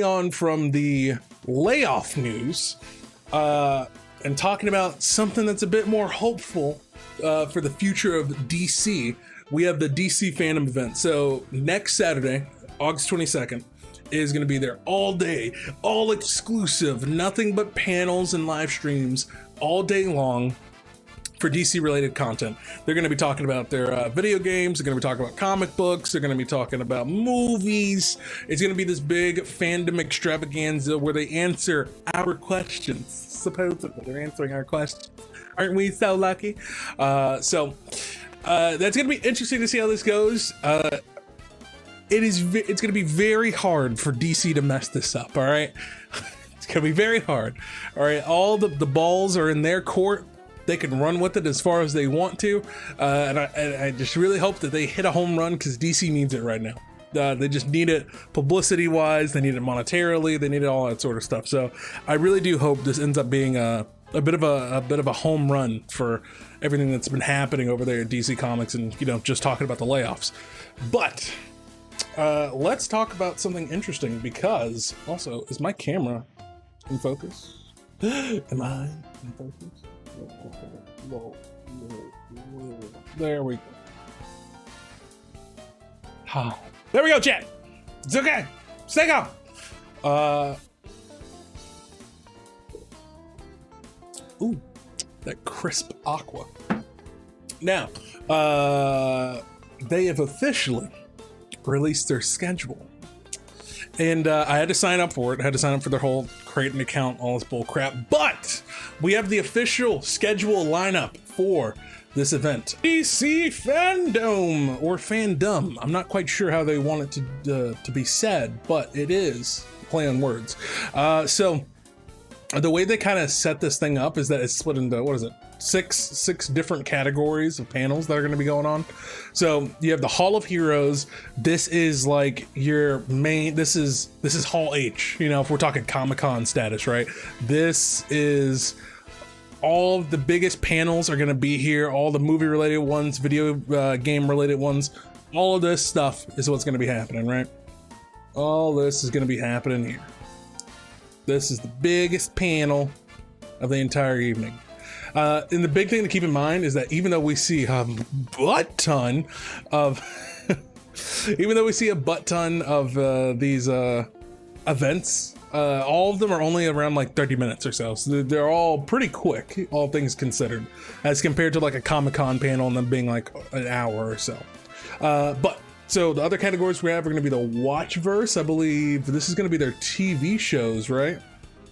on from the layoff news and talking about something that's a bit more hopeful for the future of DC. We have the DC Fandome event. So next Saturday, August 22nd, is going to be there all day, all exclusive, nothing but panels and live streams all day long for DC related content. They're going to be talking about their video games. They're going to be talking about comic books. They're going to be talking about movies. It's going to be this big fandom extravaganza where they answer our questions. Supposedly, they're answering our questions. Aren't we so lucky? So that's going to be interesting to see how this goes. It's going to be very hard for DC to mess this up, all right? It's going to be very hard, all right? All the balls are in their court. They can run with it as far as they want to, and I just really hope that they hit a home run, because DC needs it right now. They just need it publicity-wise, they need it monetarily, they need it all that sort of stuff. So I really do hope this ends up being a bit of a home run for everything that's been happening over there at DC Comics, and just talking about the layoffs. But let's talk about something interesting, because also, is my camera in focus? Am I in focus? Whoa. There we go. There we go, chat. It's okay. Stay calm. Ooh, that crisp aqua. Now, they have officially released their schedule. And I had to sign up for it. I had to sign up for their whole create an account, all this bull crap. But we have the official schedule lineup for this event. DC Fandome, or Fandom. I'm not quite sure how they want it to be said, but it is play on words. So the way they kind of set this thing up is that it's split into, what is it? Six different categories of panels that are going to be going on. So you have the Hall of Heroes. This is like your main, this is Hall H, if we're talking Comic-Con status, right? This is all the biggest panels are going to be here. All the movie related ones, video game related ones, all of this stuff is what's going to be happening, right? All this is going to be happening here. This is the biggest panel of the entire evening. And the big thing to keep in mind is that even though we see a butt ton of these events, all of them are only around like 30 minutes or so. So they're all pretty quick, all things considered, as compared to like a Comic-Con panel and them being like an hour or so. So the other categories we have are going to be the Watchverse. I believe this is going to be their TV shows, right?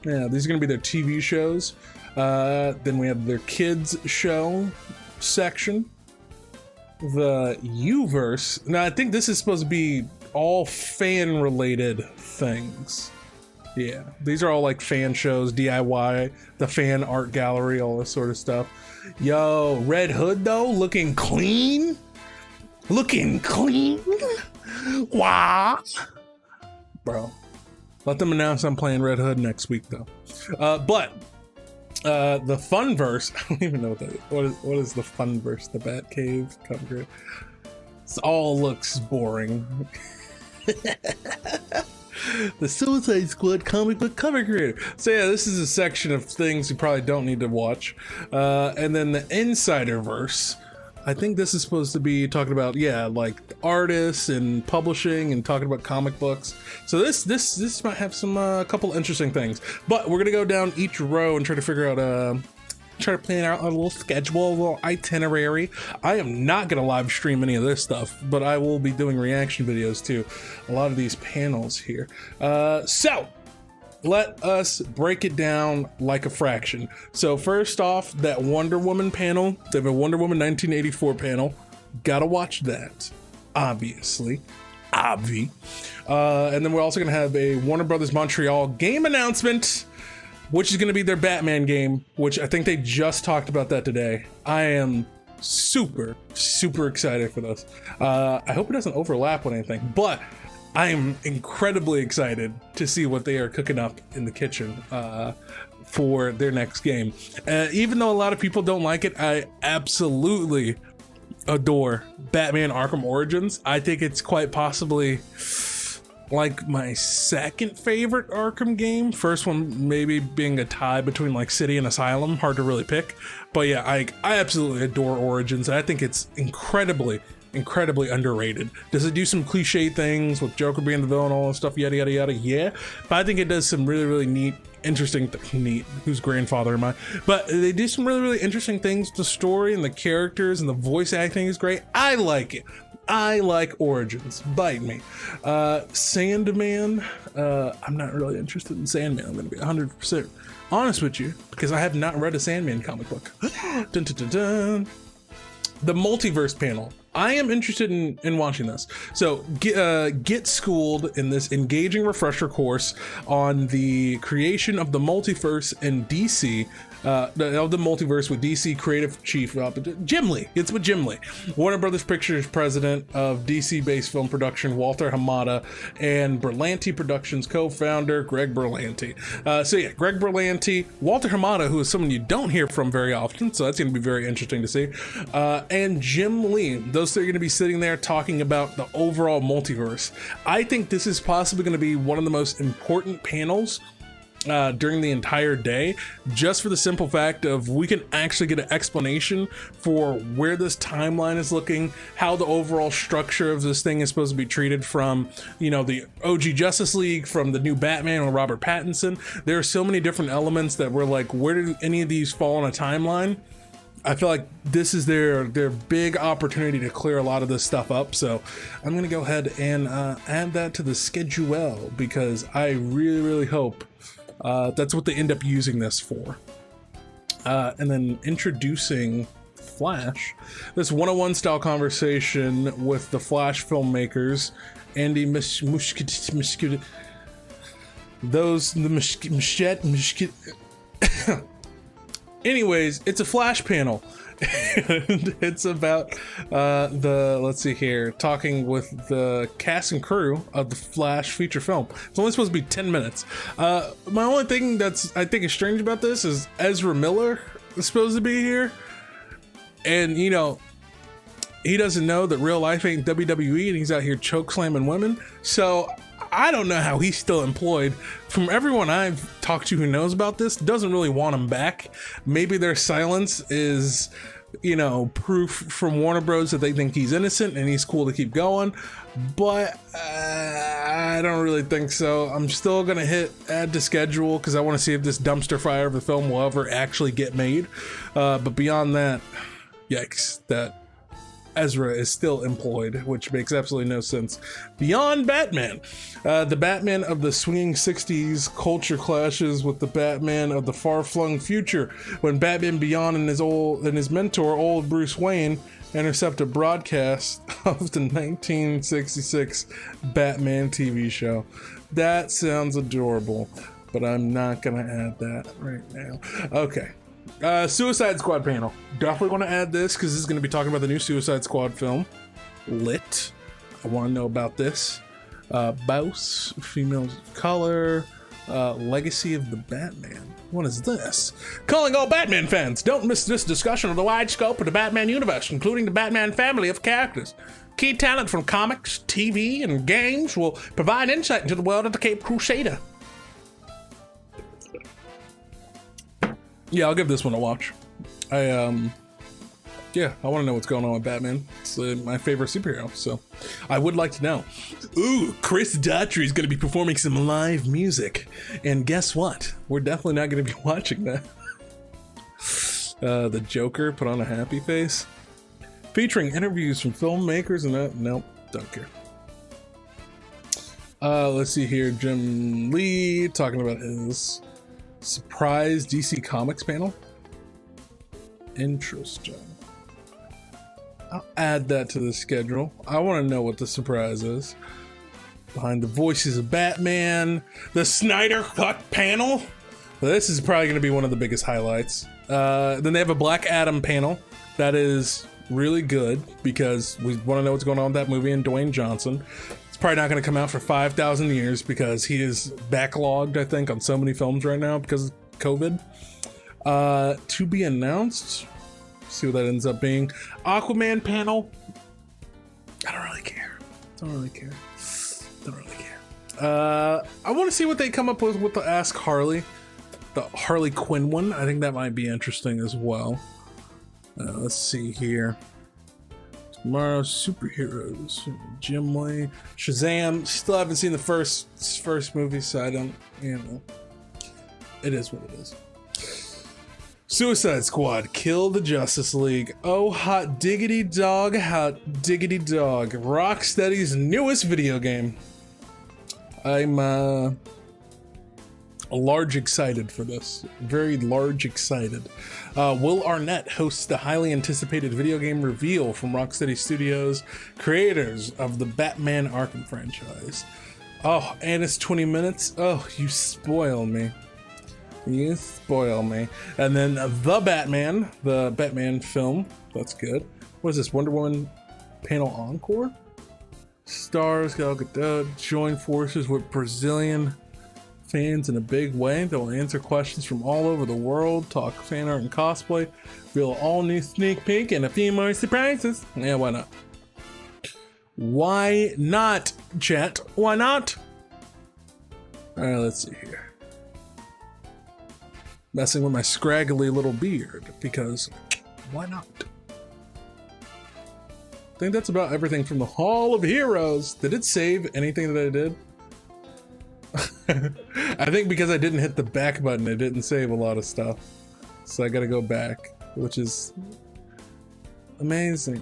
Yeah, these are going to be their TV shows. Then we have their kids show section. The Uverse. Now I think this is supposed to be all fan related things. Yeah, these are all like fan shows, DIY, the fan art gallery, all this sort of stuff. Yo, Red Hood though, looking clean. Wow. Bro, let them announce I'm playing Red Hood next week though. But the Funverse, I don't even know what that is. What is the Funverse? The Batcave cover grid? This all looks boring. The Suicide Squad comic book cover creator. So yeah, this is a section of things you probably don't need to watch. And then the Insiderverse. I think this is supposed to be talking about, like artists and publishing and talking about comic books. So this might have some couple interesting things. But we're gonna go down each row and try to figure out try to plan out a little schedule, a little itinerary. I am not gonna live stream any of this stuff, but I will be doing reaction videos to a lot of these panels here. So let us break it down like a fraction. So first off, that Wonder Woman panel. They have a Wonder Woman 1984 panel. Gotta watch that, obviously. And then we're also gonna have a Warner Brothers Montreal game announcement, which is gonna be their Batman game, which I think they just talked about that today. I am super excited for this. I hope it doesn't overlap with anything, but I am incredibly excited to see what they are cooking up in the kitchen for their next game. Even though a lot of people don't like it, I absolutely adore Batman Arkham Origins. I think it's quite possibly like my second favorite Arkham game. First one maybe being a tie between like City and Asylum, hard to really pick. But yeah, I absolutely adore Origins. I think it's incredibly underrated. Does it do some cliche things with Joker being the villain, all that stuff, yada yada yada? Yeah, but I think it does some really neat, interesting, whose grandfather am I? But they do some really interesting things. The story and the characters and the voice acting is great. I like it. I like Origins. Bite me. Sandman. I'm not really interested in Sandman. I'm going to be 100% honest with you because I have not read a Sandman comic book. Dun, dun, dun, dun. The Multiverse panel. I am interested in watching this. So get schooled in this engaging refresher course on the creation of the multiverse in DC. Of the multiverse with DC creative chief Jim Lee. It's with Jim Lee, Warner Brothers Pictures president of DC-based film production Walter Hamada, and Berlanti Productions co-founder Greg Berlanti. So yeah, Greg Berlanti, Walter Hamada, who is someone you don't hear from very often, so that's going to be very interesting to see, and Jim Lee. Those three are going to be sitting there talking about the overall multiverse. I think this is possibly going to be one of the most important panels during the entire day, just for the simple fact of we can actually get an explanation for where this timeline is looking, how the overall structure of this thing is supposed to be treated from, you know, the OG Justice League, from the new Batman with Robert Pattinson. There are so many different elements that we're like, where do any of these fall on a timeline? I feel like this is their big opportunity to clear a lot of this stuff up. So I'm going to go ahead and add that to the schedule because I really hope that's what they end up using this for. And then introducing Flash, this 101 style conversation with the Flash filmmakers, Andy Muschietti, anyways, it's a Flash panel. And it's about let's see here, talking with the cast and crew of the Flash feature film. It's only supposed to be 10 minutes. My only thing that's I think is strange about this is Ezra Miller is supposed to be here, and you know, he doesn't know that real life ain't WWE and he's out here choke slamming women. So I don't know how he's still employed. From everyone I've talked to who knows about this, doesn't really want him back. Maybe their silence is, you know, proof from Warner Bros. That they think he's innocent and he's cool to keep going. But I don't really think so. I'm still going to hit add to schedule because I want to see if this dumpster fire of the film will ever actually get made. But beyond that, yikes, that Ezra is still employed, which makes absolutely no sense. Beyond Batman, the Batman of the swinging 60s culture clashes with the Batman of the far-flung future when Batman Beyond and his mentor, old Bruce Wayne, intercept a broadcast of the 1966 Batman TV show. That sounds adorable, but I'm not gonna add that right now. Okay. Suicide Squad panel. Definitely want to add this because this is going to be talking about the new Suicide Squad film, Lit. I want to know about this. Bouse, Females of Color, Legacy of the Batman. What is this? Calling all Batman fans, don't miss this discussion of the wide scope of the Batman universe, including the Batman family of characters. Key talent from comics, TV, and games will provide insight into the world of the Caped Crusader. Yeah, I'll give this one a watch. I want to know what's going on with Batman. It's my favorite superhero, so I would like to know. Ooh, Chris Daughtry is going to be performing some live music, and guess what? We're definitely not going to be watching that. The Joker put on a happy face, featuring interviews from filmmakers and nope, don't care. Let's see here, Jim Lee talking about his surprise DC Comics panel. Interesting. I'll add that to the schedule. I want to know what the surprise is. Behind the voices of Batman, the Snyder Cut panel. This is probably going to be one of the biggest highlights. Then they have a Black Adam panel that is really good because we want to know what's going on with that movie and Dwayne Johnson. Probably not going to come out for 5,000 years because he is backlogged, I think, on so many films right now because of COVID. To be announced. See what that ends up being. Aquaman panel. I don't really care. Don't really care. I want to see what they come up with the Ask Harley, the Harley Quinn one. I think that might be interesting as well. Let's see here. Tomorrow, superheroes, Jim Lee, Shazam. Still haven't seen the first movie, so I don't, it is what it is. Suicide Squad, Kill the Justice League. Oh, hot diggity dog, hot diggity dog. Rocksteady's newest video game. I'm large excited for this. Very large excited. Will Arnett hosts the highly anticipated video game reveal from Rocksteady Studios, creators of the Batman Arkham franchise. Oh, and it's 20 minutes. Oh, you spoil me. You spoil me. And then the Batman film. That's good. What is this? Wonder Woman panel encore? Stars Gal Gadot join forces with Brazilian fans in a big way. They'll answer questions from all over the world, talk fan art and cosplay, reveal all new sneak peek and a few more surprises. Yeah, why not? Why not, chat? Why not? Alright, let's see here. Messing with my scraggly little beard because why not? I think that's about everything from the Hall of Heroes. Did it save anything that I did? I think because I didn't hit the back button, it didn't save a lot of stuff. So I gotta go back, which is amazing.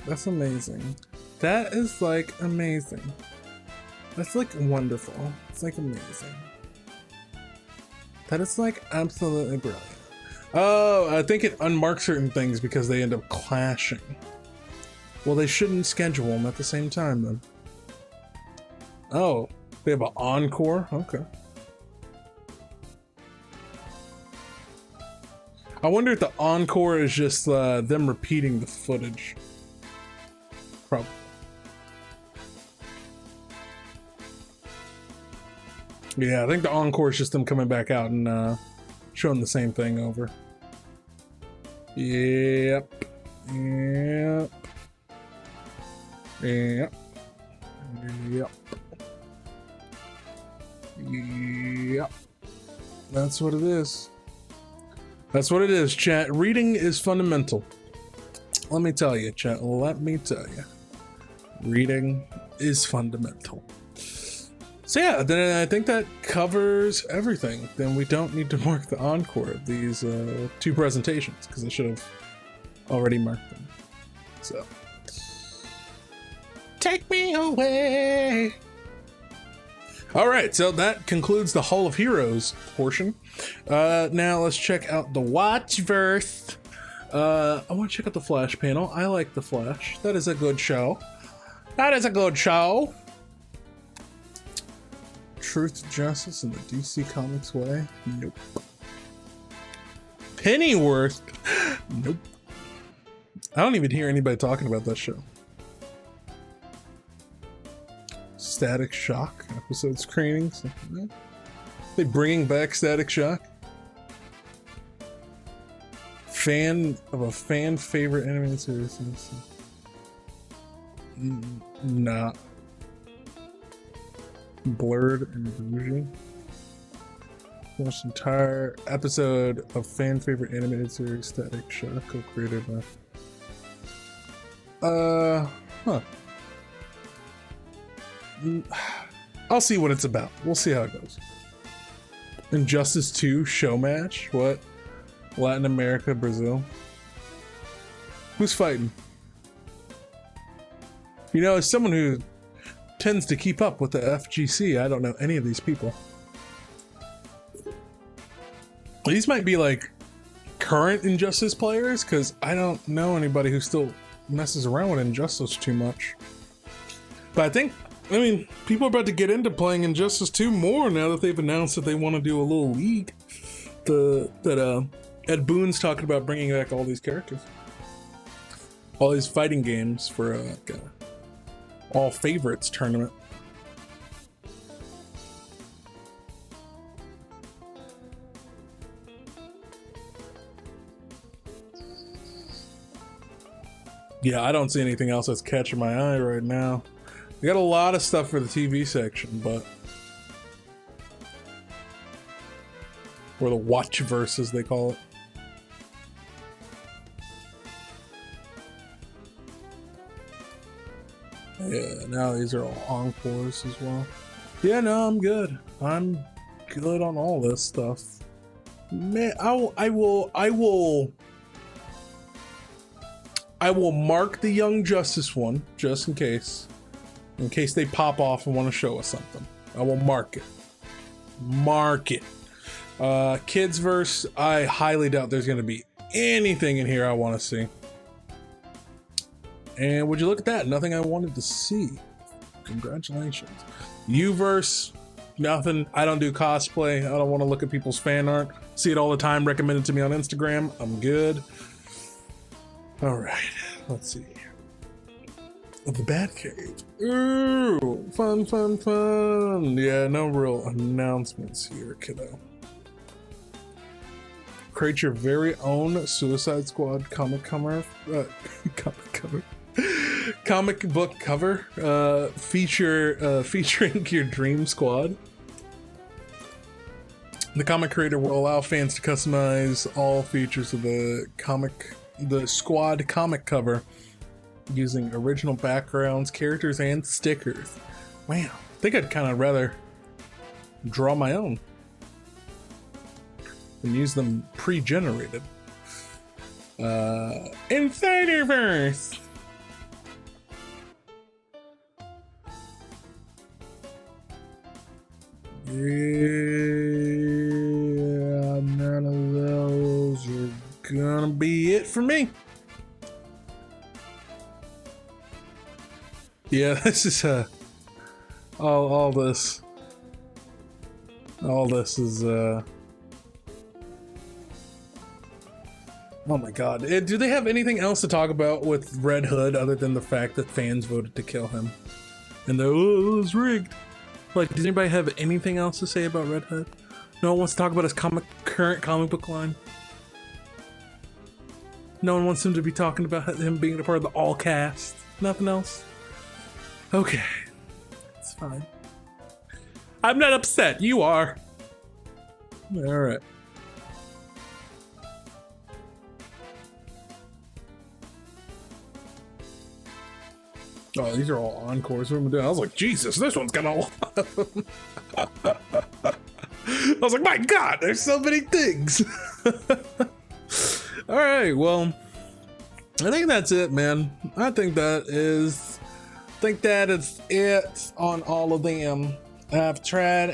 That's amazing. That is like amazing. That's like wonderful. It's like amazing. That is like absolutely brilliant. Oh, I think it unmarks certain things because they end up clashing. Well, they shouldn't schedule them at the same time then. Oh, they have an encore? Okay. I wonder if the encore is just them repeating the footage. Probably. Yeah, I think the encore is just them coming back out and showing the same thing over. Yep. Yep. Yep. Yep. Yep. That's what it is. That's what it is, chat. Reading is fundamental. Let me tell you, chat. Let me tell you. Reading is fundamental. So yeah, then I think that covers everything. Then we don't need to mark the encore of these two presentations because I should have already marked them. So, take me away. All right, so that concludes the Hall of Heroes portion. Now let's check out the Watchverse. I want to check out the Flash panel. I like the Flash. That is a good show. That is a good show. Truth, justice, in the DC Comics way? Nope. Pennyworth? Nope. I don't even hear anybody talking about that show. Static Shock episode screenings. They bringing back Static Shock? Fan of a fan favorite animated series. Nah. Blurred and Bougie. Watched entire episode of fan favorite animated series Static Shock, co-created by I'll see what it's about. We'll see how it goes. Injustice 2 show match? What? Latin America, Brazil? Who's fighting? You know, as someone who tends to keep up with the FGC, I don't know any of these people. These might be like current Injustice players, because I don't know anybody who still messes around with Injustice too much. But I mean, people are about to get into playing Injustice 2 more now that they've announced that they want to do a little league. Ed Boon's talking about bringing back all these characters. All these fighting games for all favorites tournament. Yeah, I don't see anything else that's catching my eye right now. We got a lot of stuff for the TV section, but or the Watchverse as they call it. Yeah, now these are all encores as well. Yeah, no, I'm good. I'm good on all this stuff. Man, I will mark the Young Justice one just in case they pop off and want to show us something. I will mark it. Mark it. Kids verse, I highly doubt there's gonna be anything in here I want to see. And would you look at that? Nothing I wanted to see. Congratulations. Uverse, nothing. I don't do cosplay. I don't want to look at people's fan art. See it all the time, recommended to me on Instagram. I'm good. All right, let's see. The Batcave. Ooh, fun, fun, fun. Yeah, no real announcements here, kiddo. Create your very own Suicide Squad comic book cover featuring your dream squad. The comic creator will allow fans to customize all features of the squad comic cover using original backgrounds, characters, and stickers. Wow, I think I'd kind of rather draw my own and use them pre-generated. Snyderverse. Yeah, none of those are gonna be it for me. Yeah, this is all this is oh my god. Do they have anything else to talk about with Red Hood other than the fact that fans voted to kill him? And it was rigged. Like, does anybody have anything else to say about Red Hood? No one wants to talk about his current comic book line? No one wants him to be talking about him being a part of the all cast? Nothing else? Okay. It's fine. I'm not upset. You are. Alright. Oh, these are all encores. What am I doing? I was like, Jesus, this one's got a lot of them. I was like, my God, there's so many things. All right, well, I think that's it, man. I think that is it on all of them. I've tried.